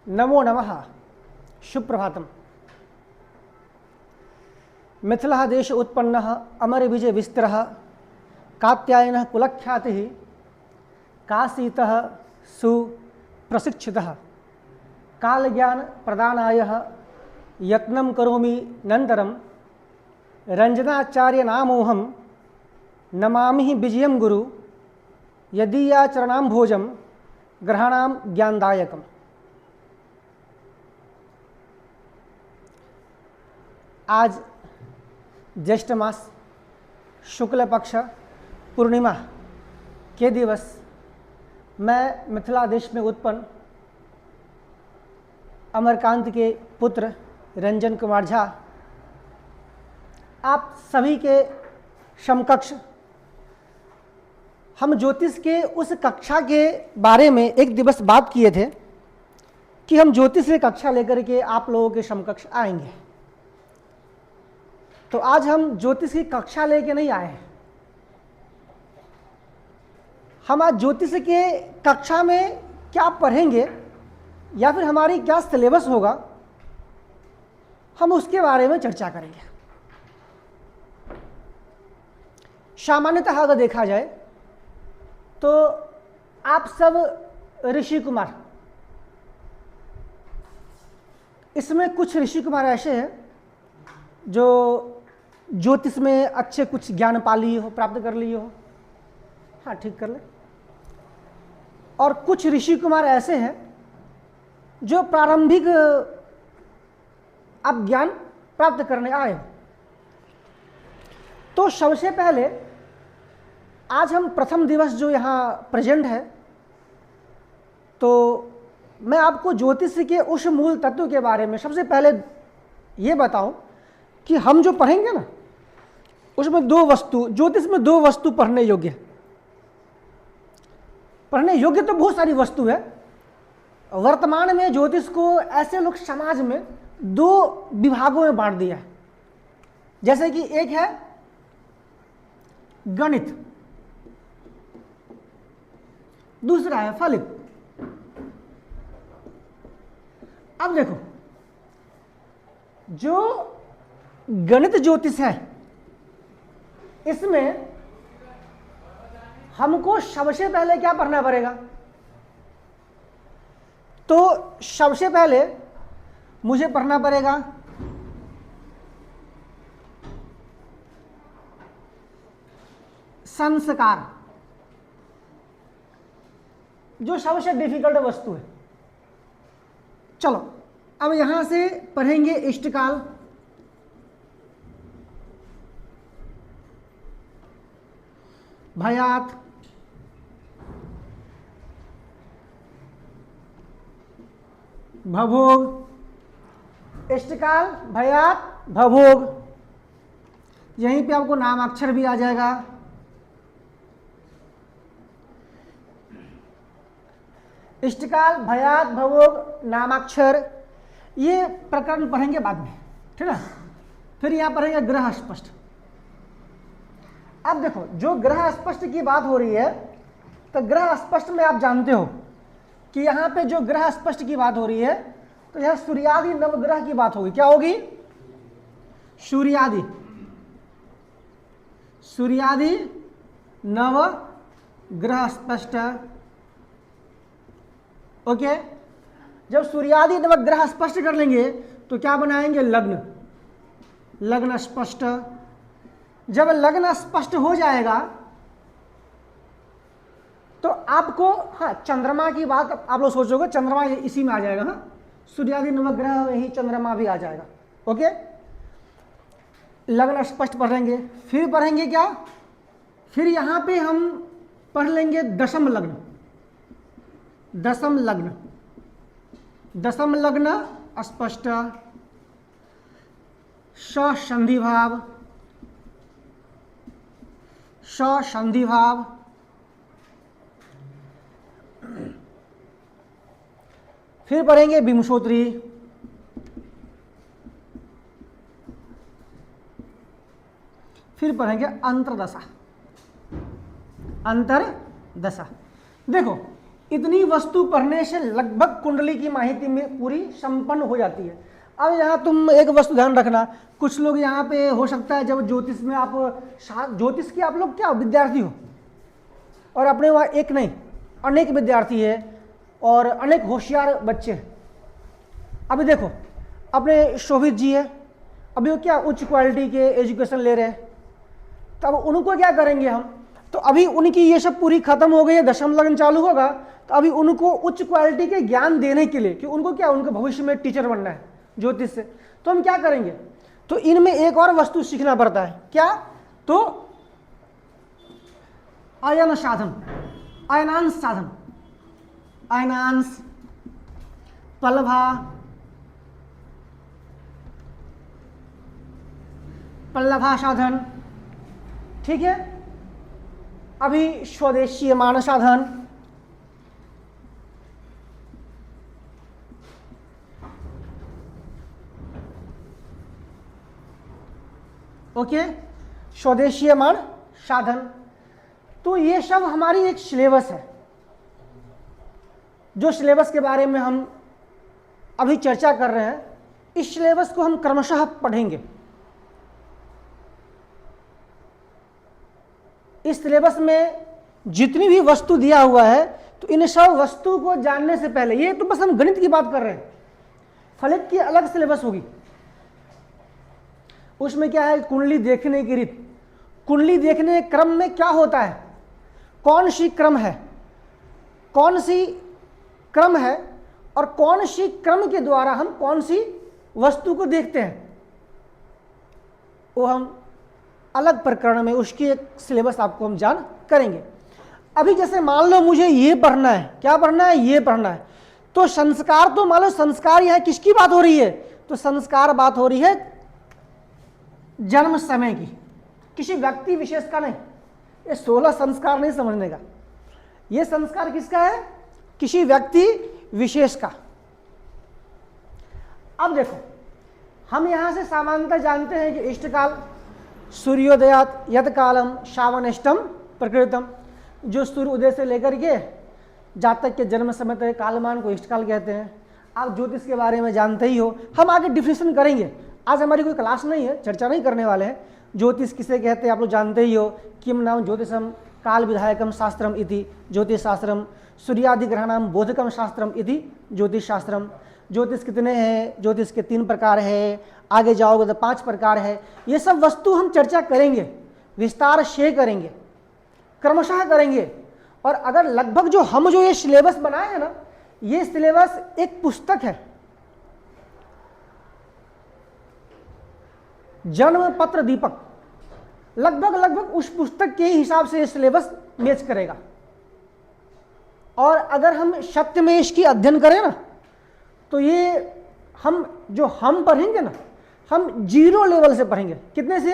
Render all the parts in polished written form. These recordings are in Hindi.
नमो नमः। सुप्रभातम। मिथिला देश उत्पन्न अमर विजय विस्तर कात्यायन कुलख्याति काशीतः सुप्रशिक्षितः काल ज्ञान प्रदानाय यत्नं करोमि नंतरम रंजनाचार्य नामोहम नमामि विजयम गुरु यदीयाचरणाम्भोजम ग्रहाणाम ज्ञानदायकम। आज ज्येष्ठ मास शुक्ल पक्ष पूर्णिमा के दिवस मैं मिथिला देश में उत्पन्न अमरकांत के पुत्र रंजन कुमार झा आप सभी के समकक्ष हम ज्योतिष के उस कक्षा के बारे में एक दिवस बात किए थे कि हम ज्योतिष की कक्षा लेकर के आप लोगों के समकक्ष आएंगे। तो आज हम ज्योतिष की कक्षा लेके नहीं आए हैं। हम आज ज्योतिष के कक्षा में क्या पढ़ेंगे या फिर हमारी क्या सिलेबस होगा, हम उसके बारे में चर्चा करेंगे। सामान्यतः अगर देखा जाए तो आप सब ऋषि कुमार, इसमें कुछ ऋषि कुमार ऐसे हैं जो ज्योतिष में अच्छे कुछ ज्ञान पा लिए हो, प्राप्त कर लिए हो, हाँ ठीक कर ले। और कुछ ऋषि कुमार ऐसे हैं जो प्रारंभिक अब ज्ञान प्राप्त करने आए हो। तो सबसे पहले आज हम प्रथम दिवस जो यहाँ प्रेजेंट है, तो मैं आपको ज्योतिष के उस मूल तत्व के बारे में सबसे पहले ये बताऊं कि हम जो पढ़ेंगे ना, उसमें दो वस्तु, ज्योतिष में दो वस्तु पढ़ने योग्य है। पढ़ने योग्य तो बहुत सारी वस्तु है। वर्तमान में ज्योतिष को ऐसे लोग समाज में दो विभागों में बांट दिया है। जैसे कि एक है गणित, दूसरा है फलित। अब देखो, जो गणित ज्योतिष है इसमें हमको सबसे पहले क्या पढ़ना पड़ेगा? तो सबसे पहले मुझे पढ़ना पड़ेगा संस्कार, जो सबसे डिफिकल्ट वस्तु है। चलो अब यहां से पढ़ेंगे इष्टकाल, भयात, भवोग। इष्टकाल, भयात, भवोग, यहीं पे आपको नामाक्षर भी आ जाएगा। इष्टकाल, भयात, भवोग, नामाक्षर, ये प्रकरण पढ़ेंगे बाद में, ठीक है। फिर यहां पढ़ेंगे ग्रह स्पष्ट। अब देखो, जो ग्रह स्पष्ट की बात हो रही है, तो ग्रह स्पष्ट में आप जानते हो कि यहां पे जो ग्रह स्पष्ट की बात हो रही है, तो यह सूर्यादि नवग्रह की बात होगी। क्या होगी? सूर्यादि, सूर्यादि नव ग्रह स्पष्ट। ओके, जब सूर्यादि नवग्रह स्पष्ट कर लेंगे तो क्या बनाएंगे? लग्न, लग्न स्पष्ट। जब लग्न स्पष्ट हो जाएगा तो आपको, हाँ चंद्रमा की बात आप लोग सोचोगे, चंद्रमा इसी में आ जाएगा। हाँ, सूर्यादि नवग्रह यही चंद्रमा भी आ जाएगा। ओके, लग्न स्पष्ट पढ़ेंगे। फिर पढ़ेंगे क्या? फिर यहां पे हम पढ़ लेंगे दशम लग्न, दशम लग्न, दशम लग्न स्पष्ट, ससंधि भाव, ससंधि भाव। फिर पढ़ेंगे विंशोत्तरी, फिर पढ़ेंगे अंतरदशा, अंतरदशा। देखो, इतनी वस्तु पढ़ने से लगभग कुंडली की माहिती में पूरी संपन्न हो जाती है। अब यहाँ तुम एक वस्तु ध्यान रखना, कुछ लोग यहाँ पे हो सकता है जब ज्योतिष में आप ज्योतिष के आप लोग क्या विद्यार्थी हो, और अपने वहाँ एक नहीं अनेक विद्यार्थी है और अनेक होशियार बच्चे हैं। अभी देखो अपने शोभित जी है, अभी वो क्या उच्च क्वालिटी के एजुकेशन ले रहे हैं, तब उनको क्या करेंगे हम, तो अभी उनकी ये सब पूरी खत्म हो गई है, दशम लग्न चालू होगा, तो अभी उनको उच्च क्वालिटी के ज्ञान देने के लिए कि उनको क्या उनके भविष्य में टीचर बनना है ज्योतिष से, तो हम क्या करेंगे, तो इनमें एक और वस्तु सीखना पड़ता है, क्या, तो आयन साधन, आयनांश साधन, आयनांश पलभा, पल्लभा साधन, ठीक है। अभी स्वदेशीय मान साधन, ओके, स्वदेशीय मान साधन। तो ये सब हमारी एक सिलेबस है, जो सिलेबस के बारे में हम अभी चर्चा कर रहे हैं। इस सिलेबस को हम क्रमशः पढ़ेंगे। इस सिलेबस में जितनी भी वस्तु दिया हुआ है, तो इन सब वस्तु को जानने से पहले, ये तो बस हम गणित की बात कर रहे हैं, फलित की अलग सिलेबस होगी। उसमें क्या है, कुंडली देखने की रीत, कुंडली देखने के क्रम में क्या होता है, कौन सी क्रम है, कौन सी क्रम है, और कौन सी क्रम के द्वारा हम कौन सी वस्तु को देखते हैं, वो हम अलग प्रकरण में उसकी एक सिलेबस आपको हम जान करेंगे। अभी जैसे मान लो मुझे ये पढ़ना है, क्या पढ़ना है, ये पढ़ना है, तो संस्कार, तो मान लो संस्कार यह किसकी बात हो रही है, तो संस्कार बात हो रही है जन्म समय की, किसी व्यक्ति विशेष का नहीं। ये 16 संस्कार नहीं समझने का, ये संस्कार किसका है, किसी व्यक्ति विशेष का। अब देखो हम यहां से सामान्यतः जानते हैं कि इष्टकाल सूर्योदयात यत कालम श्रावणेष्टम प्रकृतम, जो सूर्य उदय से लेकर के जातक के जन्म समय तक कालमान को इष्टकाल कहते हैं। आप ज्योतिष के बारे में जानते ही हो, हम आगे डिफिनेशन करेंगे, आज हमारी कोई क्लास नहीं है, चर्चा नहीं करने वाले हैं। ज्योतिष किसे कहते हैं आप लोग जानते ही हो, किम नाम ज्योतिषम काल विधायकम शास्त्रम इति ज्योतिष शास्त्रम, सूर्यादि ग्रहणाम बोधकम शास्त्रम इति ज्योतिष शास्त्रम। ज्योतिष कितने हैं, ज्योतिष के 3 प्रकार है, आगे जाओगे तो 5 प्रकार है। ये सब वस्तु हम चर्चा करेंगे, विस्तार से करेंगे, क्रमशः करेंगे। और अगर लगभग जो ये सिलेबस बनाए हैं ना, ये सिलेबस एक पुस्तक है, जन्म पत्र दीपक, लगभग उस पुस्तक के हिसाब से ये सिलेबस मैच करेगा। और अगर हम सत्य में इसकी अध्ययन करें ना, तो ये हम पढ़ेंगे ना, हम 0 लेवल से पढ़ेंगे। कितने से,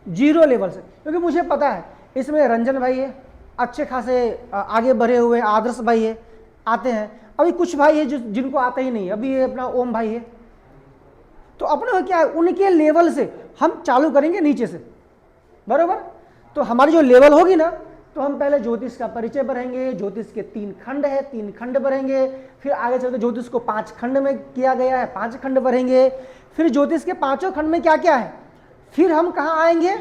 0 लेवल से, क्योंकि मुझे पता है इसमें रंजन भाई है, अच्छे खासे आगे बढ़े हुए, आदर्श भाई है, आते हैं। अभी कुछ भाई है जिनको आता ही नहीं है, अभी ये अपना ओम भाई है। तो अपने क्या है, उनके लेवल से हम चालू करेंगे नीचे से, बरोबर। तो हमारी जो लेवल होगी ना, तो हम पहले ज्योतिष का परिचय पढ़ेंगे, ज्योतिष के 3 खंड है, 3 खंड पढ़ेंगे, फिर आगे चलते ज्योतिष को 5 खंड में किया गया है, 5 खंड पढ़ेंगे। फिर ज्योतिष के 5 खंड में क्या क्या है, फिर हम कहाँ आएंगे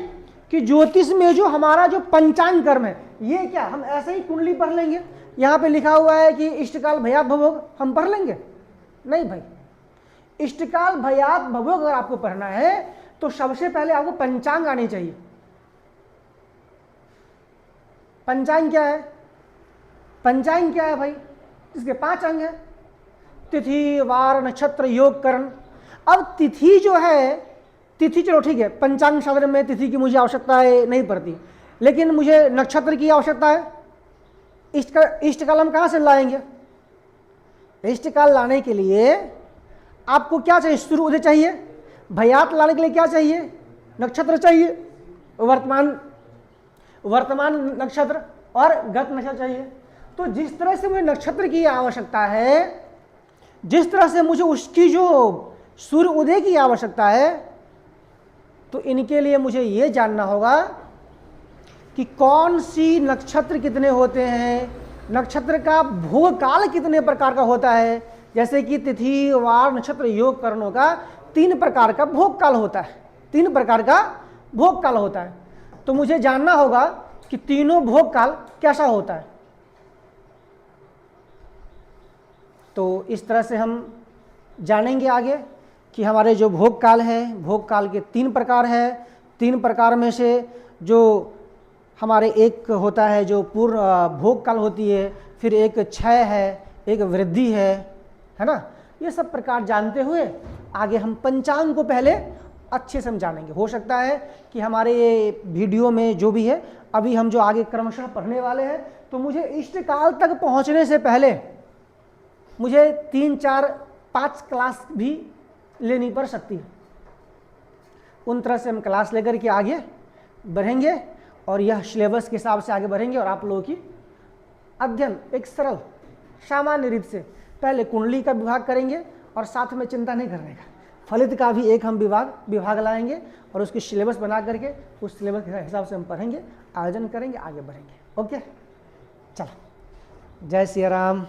कि ज्योतिष में जो हमारा जो पंचांग कर्म है, ये क्या हम ऐसे ही कुंडली पढ़ लेंगे, यहाँ पे लिखा हुआ है कि इष्टकाल भयात भवोग, हम पढ़ लेंगे? नहीं भाई, इष्टकाल भयात भवोग अगर आपको पढ़ना है तो सबसे पहले आपको पंचांग आनी चाहिए। पंचांग क्या है, पंचांग क्या है भाई, इसके 5 अंग है, तिथि वार नक्षत्र योग करण। अब तिथि जो है, तिथि चलो ठीक है, पंचांग शास्त्र में तिथि की मुझे आवश्यकता है नहीं पड़ती, लेकिन मुझे नक्षत्र की आवश्यकता है। इष्टकाल हम कहाँ से लाएंगे, इष्टकाल लाने के लिए आपको क्या चाहिए, सूर्य उदय चाहिए, भयात लाने के लिए क्या चाहिए, नक्षत्र चाहिए, वर्तमान नक्षत्र और गत नक्षत्र चाहिए। तो जिस तरह से मुझे नक्षत्र की आवश्यकता है, जिस तरह से मुझे उसकी जो सूर्य उदय की आवश्यकता है, तो इनके लिए मुझे ये जानना होगा कि कौन सी नक्षत्र कितने होते हैं, नक्षत्र का भोग काल कितने प्रकार का होता है, जैसे कि तिथि वार नक्षत्र योग करणों का 3 प्रकार का भोग काल होता है, 3 प्रकार का भोग काल होता है। तो मुझे जानना होगा कि तीनों भोग काल कैसा होता है। तो इस तरह से हम जानेंगे आगे कि हमारे जो भोग काल है, भोग काल के 3 प्रकार है। 3 प्रकार में से जो हमारे एक होता है जो पूर्ण भोग काल होती है, फिर एक क्षय है, एक वृद्धि है ना। ये सब प्रकार जानते हुए आगे हम पंचांग को पहले अच्छे से हम जानेंगे। हो सकता है कि हमारे ये वीडियो में जो भी है, अभी हम जो आगे क्रमशः पढ़ने वाले हैं, तो मुझे इष्ट काल तक पहुंचने से पहले मुझे 3, 4, 5 क्लास भी लेनी पड़ सकती है। उन तरह से हम क्लास लेकर के आगे बढ़ेंगे और यह सिलेबस के हिसाब से आगे बढ़ेंगे और आप लोगों की अध्ययन एक सरल सामान्य रीत से पहले कुंडली का विभाग करेंगे और साथ में चिंता नहीं करने का, फलित का भी एक हम विभाग लाएंगे और उसकी सिलेबस बना करके उस सिलेबस के हिसाब से हम पढ़ेंगे, आयोजन करेंगे, आगे बढ़ेंगे। ओके, चलो, जय सिया राम।